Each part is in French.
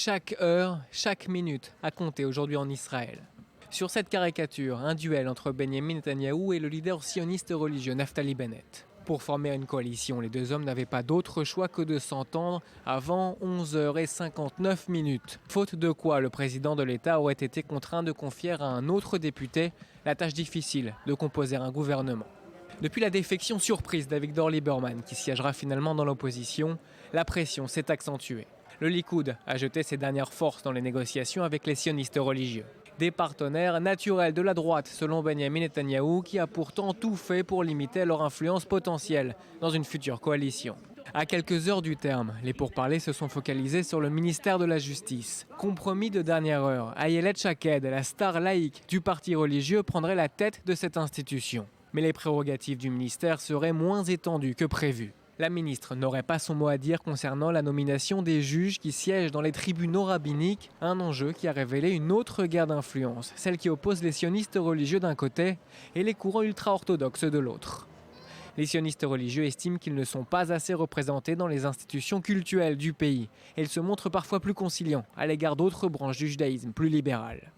Chaque heure, chaque minute a compté aujourd'hui en Israël. Sur cette caricature, un duel entre Benyamin Netanyahou et le leader sioniste religieux Naftali Bennett. Pour former une coalition, les deux hommes n'avaient pas d'autre choix que de s'entendre avant 11h59. Faute de quoi, le président de l'État aurait été contraint de confier à un autre député la tâche difficile de composer un gouvernement. Depuis la défection surprise d'Avigdor Lieberman, qui siégera finalement dans l'opposition, la pression s'est accentuée. Le Likoud a jeté ses dernières forces dans les négociations avec les sionistes religieux. Des partenaires naturels de la droite, selon Benyamin Netanyahou, qui a pourtant tout fait pour limiter leur influence potentielle dans une future coalition. À quelques heures du terme, les pourparlers se sont focalisés sur le ministère de la Justice. Compromis de dernière heure, Ayelet Shaked, la star laïque du parti religieux, prendrait la tête de cette institution. Mais les prérogatives du ministère seraient moins étendues que prévu. La ministre n'aurait pas son mot à dire concernant la nomination des juges qui siègent dans les tribunaux rabbiniques, un enjeu qui a révélé une autre guerre d'influence, celle qui oppose les sionistes religieux d'un côté et les courants ultra-orthodoxes de l'autre. Les sionistes religieux estiment qu'ils ne sont pas assez représentés dans les institutions cultuelles du pays et ils se montrent parfois plus conciliants à l'égard d'autres branches du judaïsme plus libérales.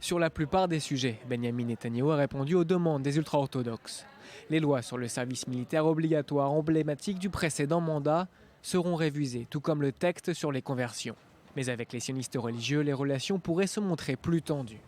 Sur la plupart des sujets, Benyamin Netanyahou a répondu aux demandes des ultra-orthodoxes. Les lois sur le service militaire obligatoire emblématique du précédent mandat seront révisées, tout comme le texte sur les conversions. Mais avec les sionistes religieux, les relations pourraient se montrer plus tendues.